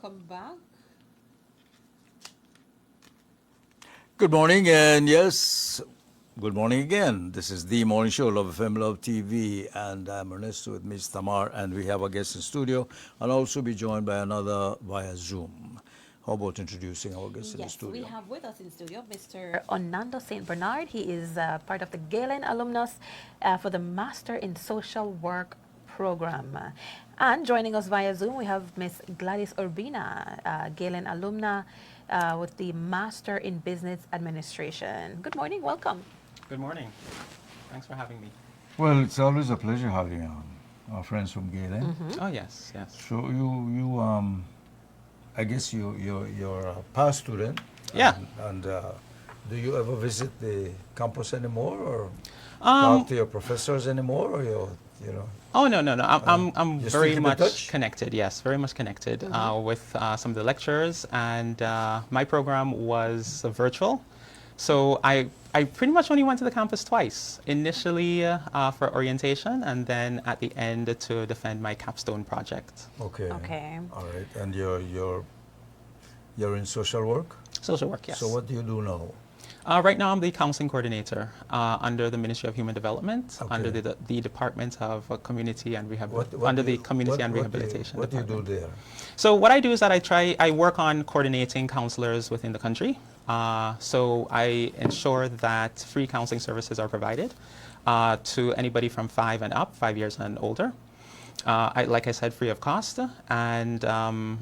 Come back. Good morning, and yes, good morning again. This is the morning show, Love FM, Love TV, and I'm Ernesto with Ms. Tamar, and we have a guest in studio. I'll also be joined by another via Zoom. How about introducing our guest in the Yes, we studio? have with us in studio Mr. Onando St. Bernard. He is part of the Galen alumnus for the Master in Social Work program. And joining us via Zoom, we have Miss Gladys Urbina, Galen alumna with the Master in Business Administration. Good morning, welcome. Good morning. Thanks for having me. Well, it's always a pleasure having our friends from Galen. Mm-hmm. Oh, yes, yes. So I guess you're a past student. Yeah. And do you ever visit the campus anymore, or Um, talk to your professors anymore, or you know? oh, no. I'm you still very keep in much touch? connected, yes, very much connected with some of the lecturers. And my program was virtual. So I pretty much only went to the campus twice. Initially for orientation, and then at the end to defend my capstone project. Okay. Okay. All right. And you're in social work? Social work, yes. So what do you do now? Right now, I'm the counseling coordinator under the Ministry of Human Development, Okay. under the Department of Community and Rehabilitation, What under do the you- Community and what Rehabilitation What do you do Department. there? So what I do is that I work on coordinating counselors within the country. So I ensure that free counseling services are provided to anybody from 5 and up, 5 years and older. Like I said, free of cost, and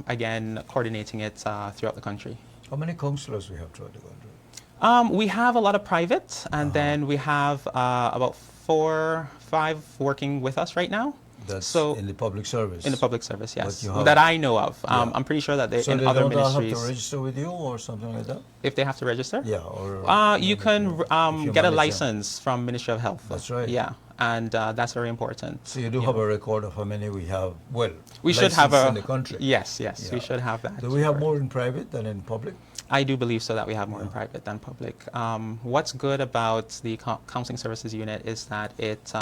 again, coordinating it throughout the country. How many counselors we have throughout the country? We have a lot of private, and then we have about 4, 5 working with us right now. That's So- in the public service. In the public service, yes, you have- that I know of. Yeah. I'm pretty sure that they So in they other don't all have to ministries, register with you or something like that? if they have to register. Yeah. Or You can if you get a manage them. license from Ministry of Health. That's right. Yeah, and that's very important. So you do Yeah. have a record of how many we have. Well, We should have licensed a in the country. Yes, we Yeah. should have that. Do we have for- more in private than in public? I do believe so that we have more in Yeah. private than public. What's good about the counseling services unit is that it,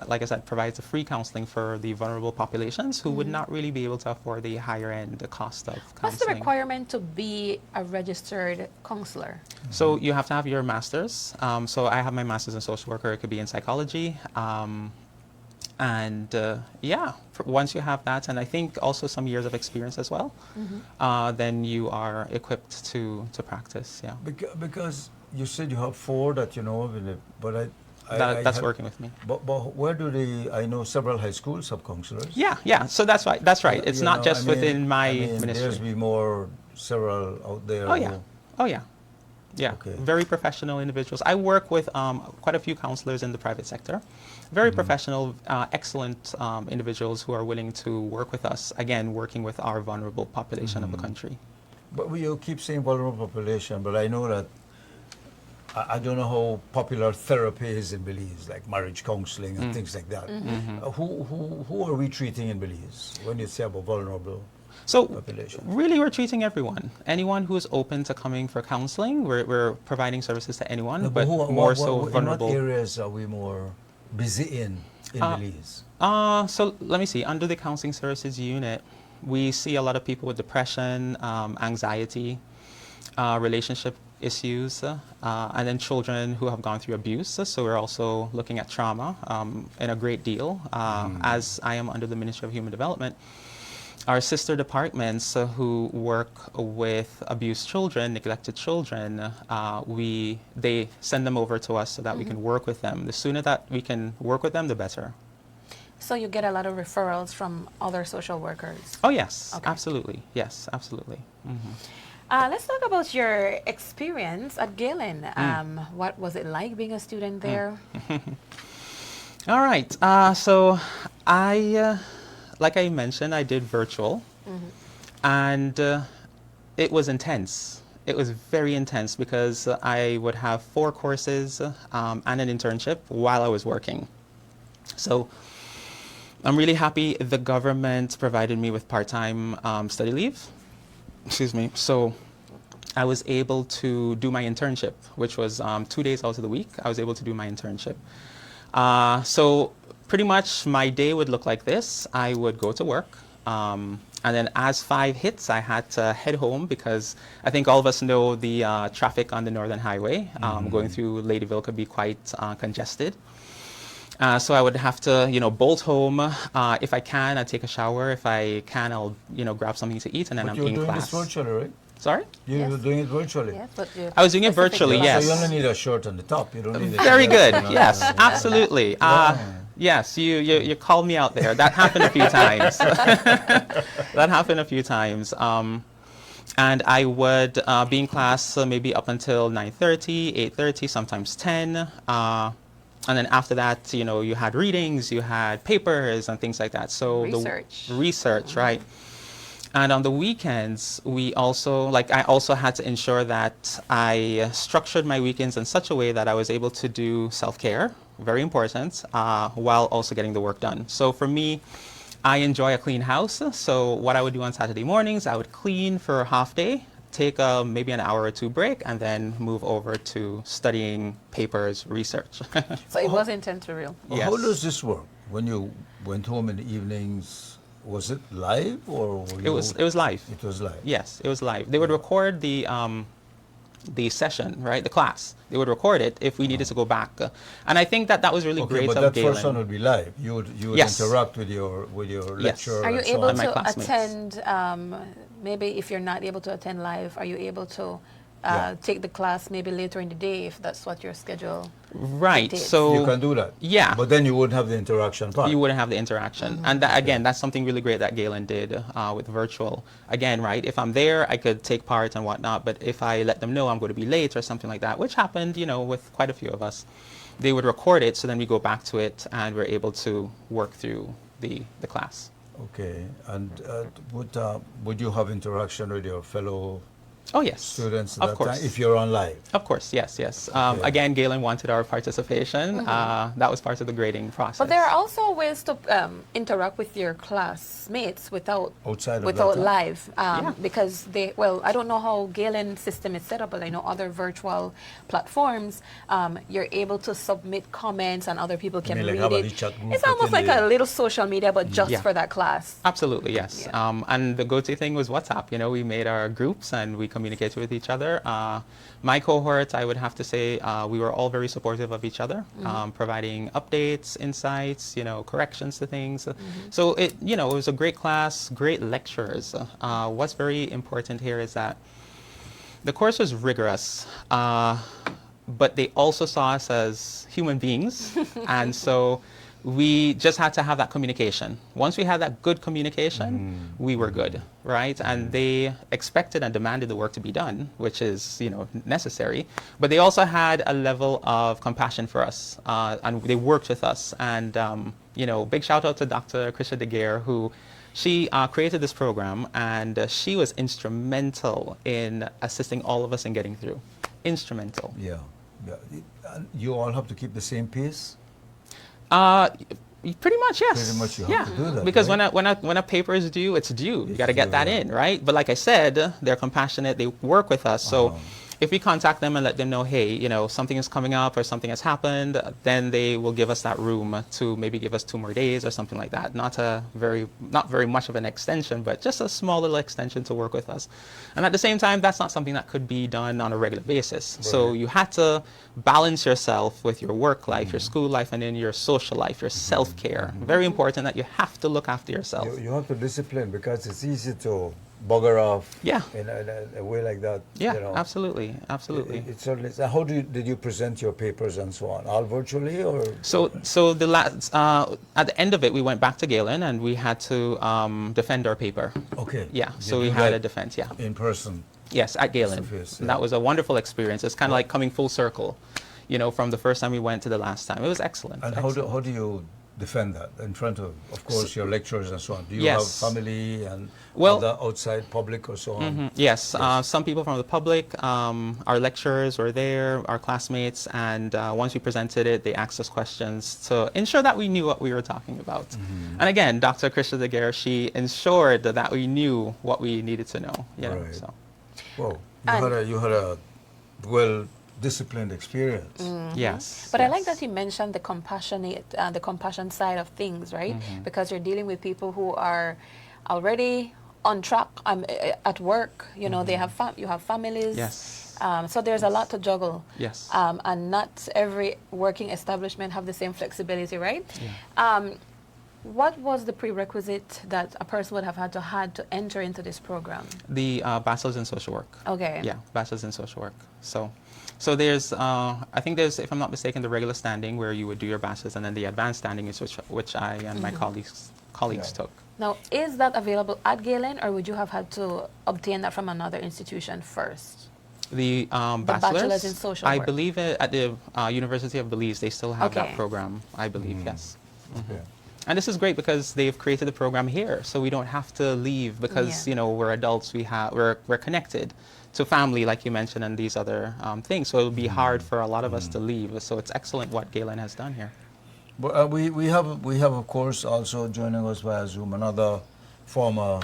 like I said, provides a free counseling for the vulnerable populations who would not really be able to afford the higher end cost of counseling. What's the requirement to be a registered counselor? So you have to have your master's. So I have my master's in social work, or it could be in psychology. Once you have that, and I think also some years of experience as well, then you are equipped to practice. Yeah, Because you said you have 4 that you know of, but that's have- working with me. But where do I know several high schools have counselors. Yeah. So that's right. That's right. It's You not know, just I mean- within my I mean, ministry. There's be more several out there. Oh yeah. Oh yeah. Yeah. Okay. Very professional individuals. I work with quite a few counselors in the private sector. Very professional, excellent individuals who are willing to work with us. Again, working with our vulnerable population of the country. But you keep saying vulnerable population, but I know that I don't know how popular therapy is in Belize, like marriage counseling and things like that. Who are we treating in Belize when you say about vulnerable? So Population. really, we're treating everyone. Anyone who's open to coming for counseling, we're providing services to anyone, No, but more so in vulnerable. what areas are we more busy in Belize? So let me see. Under the counseling services unit, we see a lot of people with depression, anxiety, relationship issues, and then children who have gone through abuse. So we're also looking at trauma in a great deal. As I am under the Ministry of Human Development, our sister departments who work with abused children, neglected children, they send them over to us so that we can work with them. The sooner that we can work with them, the better. So you get a lot of referrals from other social workers. Oh yes, Okay. absolutely. Yes, absolutely. Let's talk about your experience at Galen. What was it like being a student there? All right. So I, like I mentioned, I did virtual, and it was intense. It was very intense because I would have 4 courses and an internship while I was working. So I'm really happy the government provided me with part-time study leave. Excuse me. So I was able to do my internship, which was 2 days out of the week. I was able to do my internship. So pretty much my day would look like this. I would go to work. And then as 5 hits, I had to head home because I think all of us know the traffic on the Northern Highway going through Ladyville could be quite congested. So I would have to, bolt home. If I can, I'd take a shower. If I can, I'll, grab something to eat, and then But I'm you're in doing class. this virtually, right? Sorry? You're Yes. doing it virtually. Yes, but you I was doing it virtually, So yes. you only need a shirt on the top. You don't need a Very shirt good. on the- Yes, absolutely. Yes, you called me out there. That happened a few times. That happened a few times. And I would be in class maybe up until 9:30, 8:30, sometimes 10. And then after that, you had readings, you had papers and things like that. So Research. the research, right? And on the weekends, I also had to ensure that I structured my weekends in such a way that I was able to do self-care, very important, while also getting the work done. So for me, I enjoy a clean house. So what I would do on Saturday mornings, I would clean for a half day, take maybe an hour or two break, and then move over to studying papers, research. So it was intentional. Well, Yes. how does this work? When you went home in the evenings, was it live or were It was live. It was live. Yes, it was live. They would record the session, right, the class. They would record it if we needed to go back. And I think that was really Okay, great but of that Galen. first one would be live. You would Yes. interact with your Yes. lecturer. Are you and so able on. my to classmates. attend, maybe if you're not able to attend live, are you able to Yeah. take the class maybe later in the day if that's what your schedule Right. dictates? So You can do that. Yeah. But then you wouldn't have the interaction part. you wouldn't have the interaction. And that, again, that's something really great that Galen did with virtual. Again, right, if I'm there, I could take part and whatnot, but if I let them know I'm going to be late or something like that, which happened, with quite a few of us, they would record it, so then we go back to it and we're able to work through the class. Okay. And would you have interaction with your fellow Oh, yes. students at Of that course. time if you're on live? Of course, yes, yes. Okay. Again, Galen wanted our participation. That was part of the grading process. But there are also ways to interact with your classmates without Outside of that time? live, Yeah. because I don't know how Galen system is set up, but I know other virtual platforms, you're able to submit comments and other people can mean like read have a it. chat group It's almost like within a little social media, but just Yeah. for that class. Absolutely, yes. Yeah. And the go-to thing was WhatsApp. We made our groups and we communicated with each other. My cohort, I would have to say, we were all very supportive of each other, providing updates, insights, corrections to things. So it was a great class, great lecturers. What's very important here is that the course was rigorous, but they also saw us as human beings, and so we just had to have that communication. Once we had that good communication, we were good, right? And they expected and demanded the work to be done, which is, necessary. But they also had a level of compassion for us, and they worked with us. And, big shout out to Dr. Krisha DeGere, who she created this program, and she was instrumental in assisting all of us in getting through. Instrumental. Yeah. And you all have to keep the same pace? Pretty much, yes. Pretty much you have yeah. to do that, Because right? when a paper is due, it's due. You It's got to get due, that yeah. in, right? But like I said, they're compassionate. They work with us. So if we contact them and let them know, hey, something is coming up or something has happened, then they will give us that room to maybe give us 2 more days or something like that. Not very much of an extension, but just a small little extension to work with us. And at the same time, that's not something that could be done on a regular basis. So Right. you had to balance yourself with your work life, your school life, and then your social life, your self-care. Very important that you have to look after yourself. You have to discipline because it's easy to bugger off Yeah. in a way like that. Yeah, you know. absolutely, absolutely. It certainly is. How did you present your papers and so on? All virtually or? So the last at the end of it, we went back to Galen and we had to defend our paper. Okay. Yeah, You so we do had that a defense. Yeah, in person. yes, at Galen. Face-to-face, And yeah. that was a wonderful experience. It's kind of like coming full circle, from the first time we went to the last time. It was excellent. And excellent. how do you defend that in front of course, your lecturers and so on? Do you Yes. have family and Well- other outside public or so on? Yes, some people from the public, our lecturers were there, our classmates, and once we presented it, they asked us questions to ensure that we knew what we were talking about. And again, Dr. Krisha DeGere, she ensured that we knew what we needed to know. Right. So. Whoa, And- you had a well-disciplined experience. Yes. But I like yes. that you mentioned the compassion side of things, right? Because you're dealing with people who are already on track at work. You know, they have you have families. Yes. So there's a lot to juggle. Yes. And not every working establishment have the same flexibility, right? Yeah. What was the prerequisite that a person would have had to enter into this program? The bachelor's in social work. Okay. Yeah, bachelor's in social work. So there's, I think there's, if I'm not mistaken, the regular standing where you would do your bachelor's, and then the advanced standing is which I and my colleagues took. Now, is that available at Galen, or would you have had to obtain that from another institution first? The bachelor's in social I work. believe at the University of Belize, they still have Okay. that program, I believe, yes. Okay. And this is great because they've created the program here, so we don't have to leave because, Yeah. you know, we're adults, we're connected to family, like you mentioned, and these other things. So it would be hard for a lot of us to leave. So it's excellent what Galen has done here. But we have of course also joining us via Zoom another former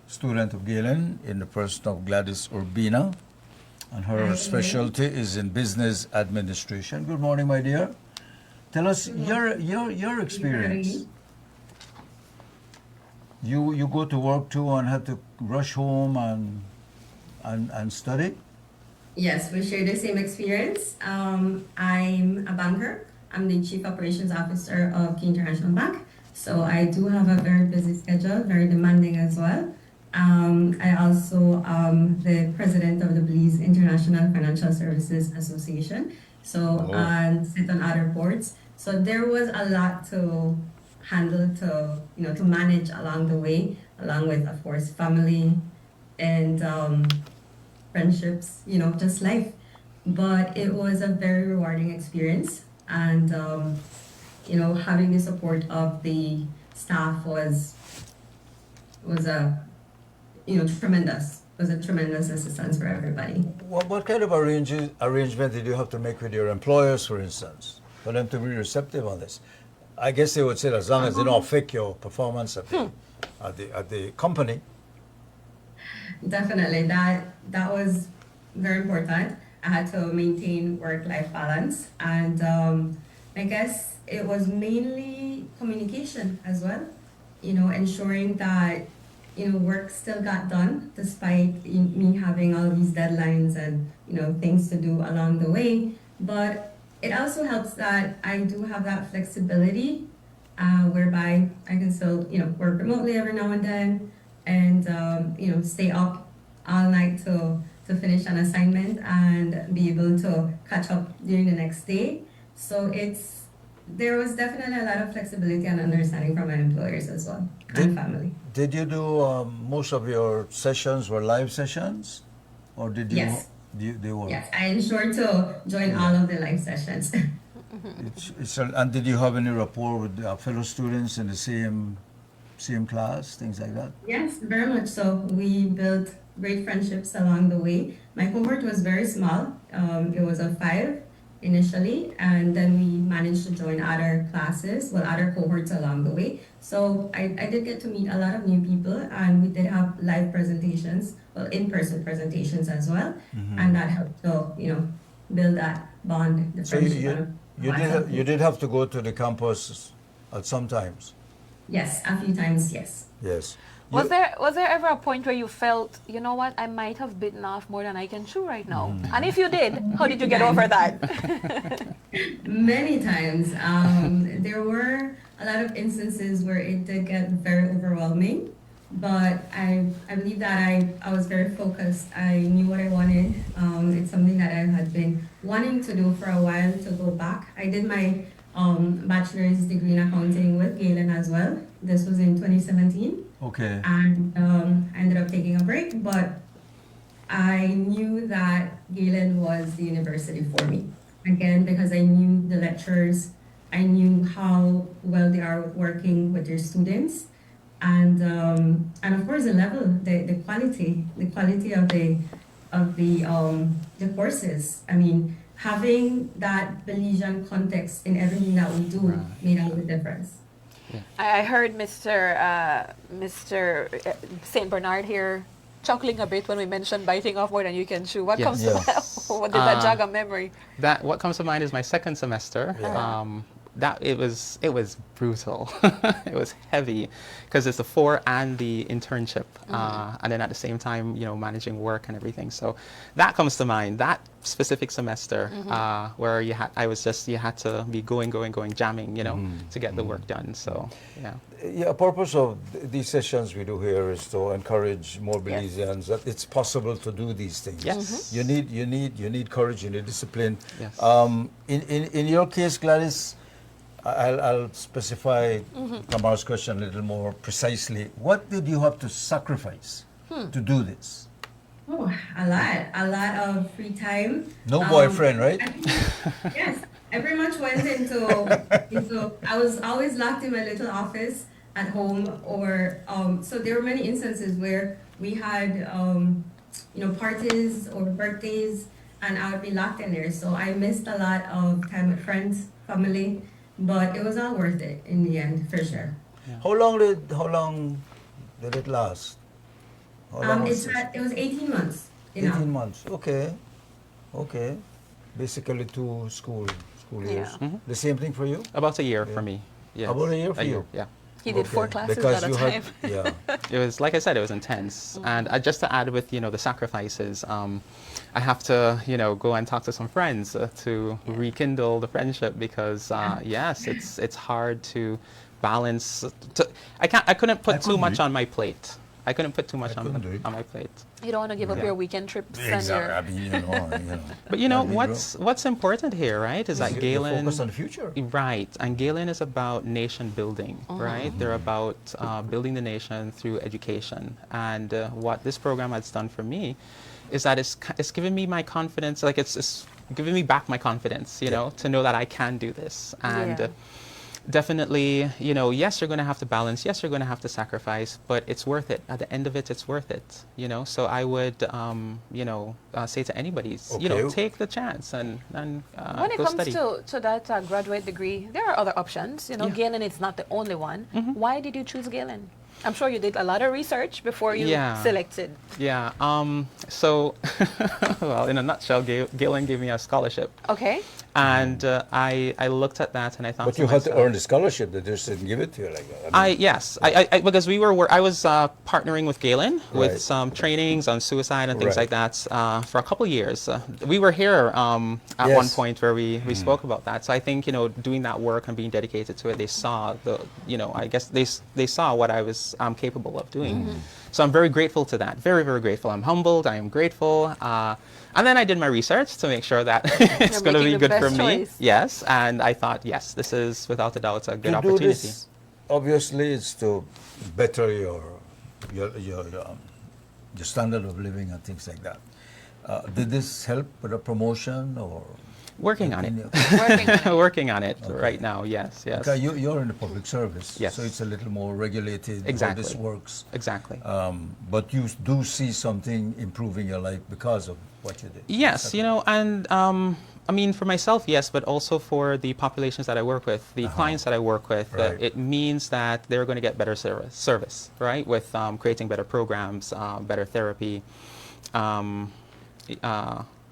student of Galen in the person of Gladys Urbina, and her specialty is in business administration. Good morning, my dear. Tell us your experience. You go to work too and have to rush home and study? Yes, we share the same experience. I'm a banker. I'm the Chief Operations Officer of Key International Bank. So I do have a very busy schedule, very demanding as well. I also am the president of the Belize International Financial Services Association. So and sit on other boards. So there was a lot to handle, to manage along the way, along with, of course, family and friendships, just life. But it was a very rewarding experience, and having the support of the staff was a tremendous. Was a tremendous assistance for everybody. What kind of arrangement did you have to make with your employers, for instance, for them to be receptive on this? I guess they would say as long as they don't affect your performance at the company. Definitely, that was very important. I had to maintain work-life balance, and I guess it was mainly communication as well. Ensuring that work still got done despite me having all these deadlines and things to do along the way. But it also helps that I do have that flexibility, whereby I can still work remotely every now and then, and stay up all night to finish an assignment and be able to catch up during the next day. So there was definitely a lot of flexibility and understanding from my employers as well, and family. Did you do most of your sessions were live sessions, or did you? Yes. They were. Yes, I ensured to join all of the live sessions. And did you have any rapport with fellow students in the same class, things like that? Yes, very much so. We built great friendships along the way. My cohort was very small. It was of 5 initially, and then we managed to join other classes, other cohorts along the way. So I did get to meet a lot of new people, and we did have live presentations, in-person presentations as well, and that helped to build that bond. The So friendship. you did have to go to the campus at some times. Yes, a few times, yes. Yes. Was there ever a point where you felt, you know what, I might have bitten off more than I can chew right now? And if you did, how did you get over that? Many times. There were a lot of instances where it did get very overwhelming, but I believe that I was very focused. I knew what I wanted. It's something that I had been wanting to do for a while, to go back. I did my bachelor's degree in accounting with Galen as well. This was in 2017. Okay. And I ended up taking a break, but I knew that Galen was the university for me. Again, because I knew the lecturers, I knew how well they are working with their students, and of course the level, the quality of the courses. I mean, having that Belizean context in everything that we do made all the difference. I heard Mr. St. Bernard here chuckling a bit when we mentioned biting off more than you can chew. What comes to what did that jog a memory? What comes to mind is my second semester. that it was brutal. It was heavy because it's the 4 and the internship, and then at the same time, managing work and everything. So that comes to mind. That specific semester where you had to be going, jamming, to get the work done. So yeah. Yeah, purpose of these sessions we do here is to encourage more Belizeans that it's possible to do these things. Yes. You need courage, you need discipline. Yes. In your case, Gladys, I'll specify Tamar's question a little more precisely. What did you have to sacrifice to do this? Oh, a lot of free time. No boyfriend, right? Yes, I pretty much went into I was always locked in my little office at home, or so there were many instances where we had parties or birthdays, and I would be locked in there. So I missed a lot of time with friends, family, but it was all worth it in the end, for sure. Yeah. How long did it last? How long was it? It was 18 months. 18 months. Okay. Basically 2 school years. Yeah. The same thing for you? About a year for me. Yes. About a year for you? Yeah. He did 4 Okay. classes Because at a you time. had, yeah. It was, like I said, it was intense. And just to add with, the sacrifices, I have to, go and talk to some friends to rekindle the friendship because, yes, it's hard to balance. I couldn't put too much on my plate. I couldn't put too much on my plate. You don't want to give up Yeah. your weekend trips Exactly. I and mean, But what's important here, right, is that you Galen. focus on the future. Right, and Galen is about nation building, right? They're about building the nation through education. And what this program has done for me is that it's given me my confidence, like it's giving me back my confidence, to know that I can do this. And Yeah. definitely, yes, you're going to have to balance. Yes, you're going to have to sacrifice, but it's worth it. At the end of it, it's worth it. So I would, say to anybody, Okay. take the chance and when it go comes study. to that graduate degree, there are other options. Yeah. Galen is not the only one. Why did you choose Galen? I'm sure you did a lot of research before you selected. Yeah. So, well, in a nutshell, Galen gave me a scholarship. Okay. And I looked at that and I thought But to you had to myself, earn the scholarship. They just didn't give it to you like that. I mean, Yes, because I was partnering with Galen with Right. some trainings on suicide and things Right. like that for a couple of years. We were here at one Yes. point where we spoke about that. So I think doing that work and being dedicated to it, they saw I guess they saw what I was capable of doing. So I'm very grateful to that. Very, very grateful. I'm humbled. I am grateful. And then I did my research to make sure that it's going to be making the good for best me. choice. Yes, and I thought, yes, this is without a doubt a good to do opportunity. this, obviously, it's to better your standard of living and things like that. Did this help with a promotion or? Working on it. Working on it. Working on it right now. Yes, yes. Okay, you're in the public service, Yes. so it's a little more regulated Exactly. how this works. Exactly. But you do see something improving your life because of what you did. Yes, and I mean, for myself, yes, but also for the populations that I work with, the clients that I work with, Right. it means that they're going to get better service, right? With creating better programs, better therapy,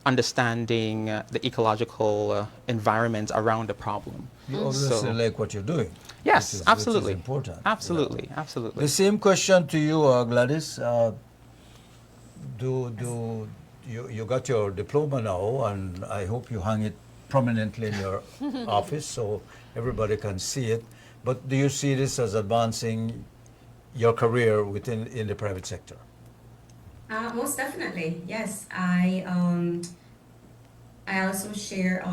understanding the ecological environment around the problem. You obviously like what you're doing. Yes, which is absolutely. important. Absolutely, absolutely. The same question to you, Gladys. You got your diploma now, and I hope you hang it prominently in your office so everybody can see it. But do you see this as advancing your career in the private sector? Most definitely, yes. I also share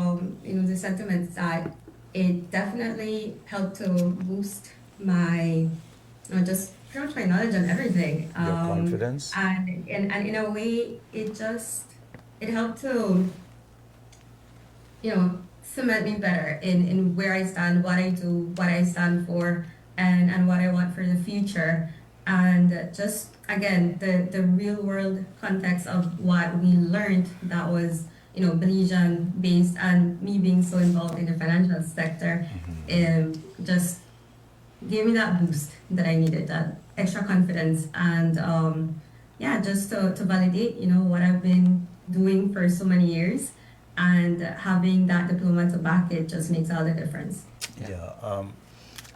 the sentiments that it definitely helped to boost my just pretty much my knowledge on everything. Your confidence? And in a way, it helped to cement me better in where I stand, what I do, what I stand for, and what I want for the future. And just again, the real world context of what we learned that was Belizean based, and me being so involved in the financial sector, just gave me that boost that I needed, that extra confidence, and just to validate what I've been doing for so many years, and having that diploma to back it just makes all the difference. Yeah.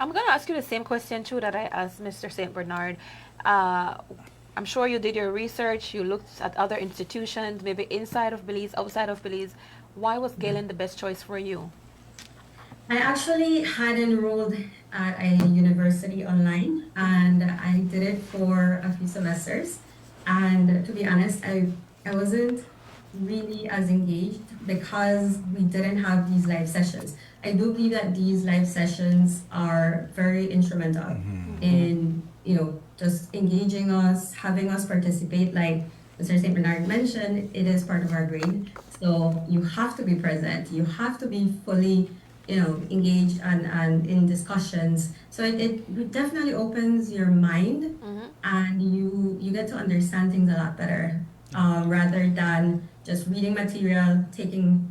I'm going to ask you the same question too that I asked Mr. St. Bernard. I'm sure you did your research, you looked at other institutions, maybe inside of Belize, outside of Belize. Why was Galen the best choice for you? I actually had enrolled at a university online and I did it for a few semesters. And to be honest, I wasn't really as engaged because we didn't have these live sessions. I do believe that these live sessions are very instrumental in, just engaging us, having us participate. Like Mr. St. Bernard mentioned, it is part of our grade. So you have to be present. You have to be fully engaged and in discussions. So it definitely opens your mind and you get to understand things a lot better rather than just reading material, taking,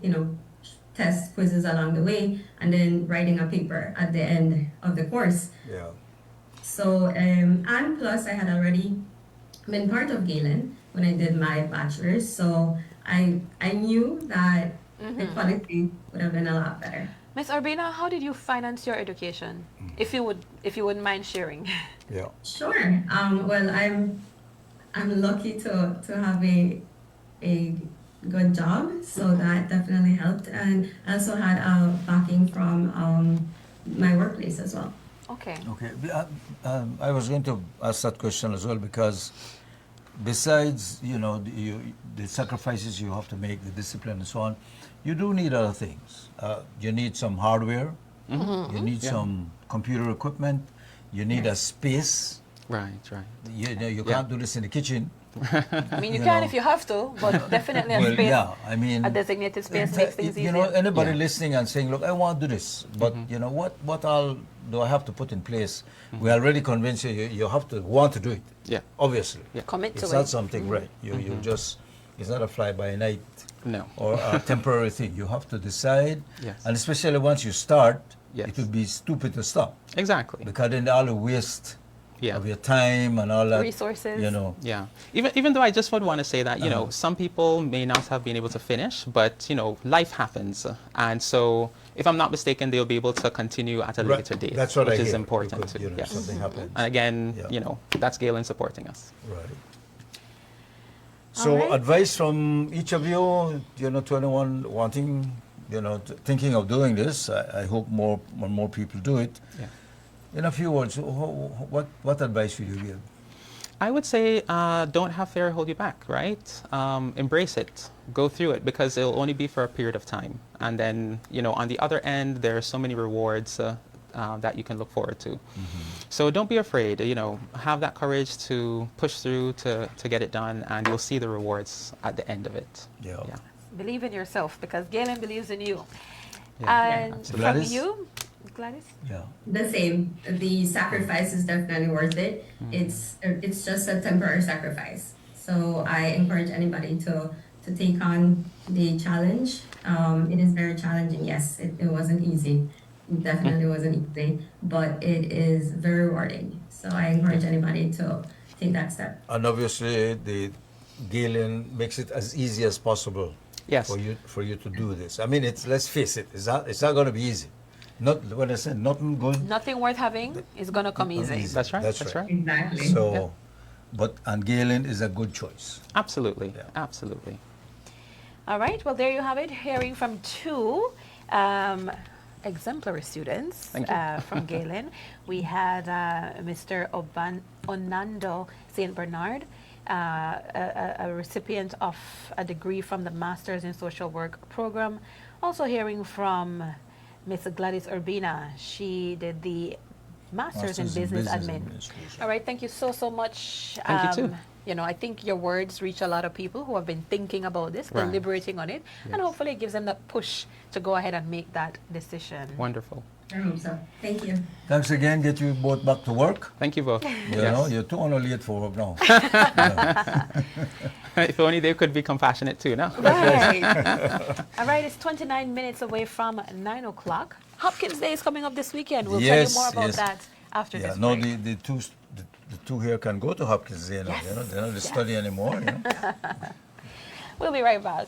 test quizzes along the way, and then writing a paper at the end of the course. Yeah. So, and plus I had already been part of Galen when I did my bachelor's. So I knew that the quality would have been a lot better. Ms. Urbina, how did you finance your education? If you wouldn't mind sharing. Yeah. Sure. Well, I'm lucky to have a good job, so that definitely helped, and I also had a backing from my workplace as well. Okay. Okay. I was going to ask that question as well because besides, the sacrifices you have to make, the discipline and so on, you do need other things. You need some hardware. You need some computer equipment. You need a space. Right. You can't do this in the kitchen. I mean, you can if you have to, but definitely a space, I mean, a designated space makes things easier. Anybody listening and saying, look, I want to do this, but what all do I have to put in place? We already convinced you have to want to do it. Yeah. Obviously. Yeah. Commit to it. It's not something, right. You just, it's not a fly-by-night No. or a temporary thing. You have to decide. Yes. And especially once you start, Yes. it would be stupid to stop. Exactly. Because then all the waste Yeah. of your time and all that. Resources. Yeah. Even though I just would want to say that, some people may not have been able to finish, but, life happens. And so, if I'm not mistaken, they'll be able to continue at a Right. later date, That's what which I is hear. important Because, too. Yes. something happens. And again, Yeah. that's Galen supporting us. Right. So right. advice from each of you, to anyone wanting, thinking of doing this. I hope more and more people do it. Yeah. In a few words, what advice would you give? I would say don't have fear hold you back, right? Embrace it. Go through it because it'll only be for a period of time. And then, on the other end, there are so many rewards that you can look forward to. So don't be afraid, have that courage to push through to get it done, and you'll see the rewards at the end of it. Yeah. Believe in yourself because Galen believes in you. Yeah, And absolutely. from Gladys? you, Gladys? Yeah. The same. The sacrifice is definitely worth it. It's just a temporary sacrifice. So I encourage anybody to take on the challenge. It is very challenging. Yes, it wasn't easy. It definitely wasn't easy, but it is very rewarding. So I encourage anybody to take that step. And obviously, the Galen makes it as easy as possible Yes. for you to do this. I mean, let's face it, it's not going to be easy. Not when I said nothing good. Nothing worth having is going to come easy. That's right. That's right. Exactly. So, and Galen is a good choice. Absolutely. Yeah. Absolutely. All right. Well, there you have it. Hearing from two exemplary students Thank you. from Galen. We had Mr. Onando St. Bernard, a recipient of a degree from the Masters in Social Work program. Also hearing from Ms. Gladys Urbina. She did the Masters in Business Admin. Administration. All right, thank you so much. Thank you too. I think your words reach a lot of people who have been thinking about this, Right. deliberating on it, and Yes. hopefully it gives them that push to go ahead and make that decision. Wonderful. I hope so. Thank you. Thanks again. Get you both back to work. Thank you both. You're too late for work now. If only they could be compassionate too, no? Right. All right, it's 29 minutes away from 9 o'clock. Hopkins Day is coming up this weekend. We'll tell you Yes, more about yes. that after Yeah, this no, break. the two here can go to Hopkins. They're not Yes. they study anymore. We'll be right back.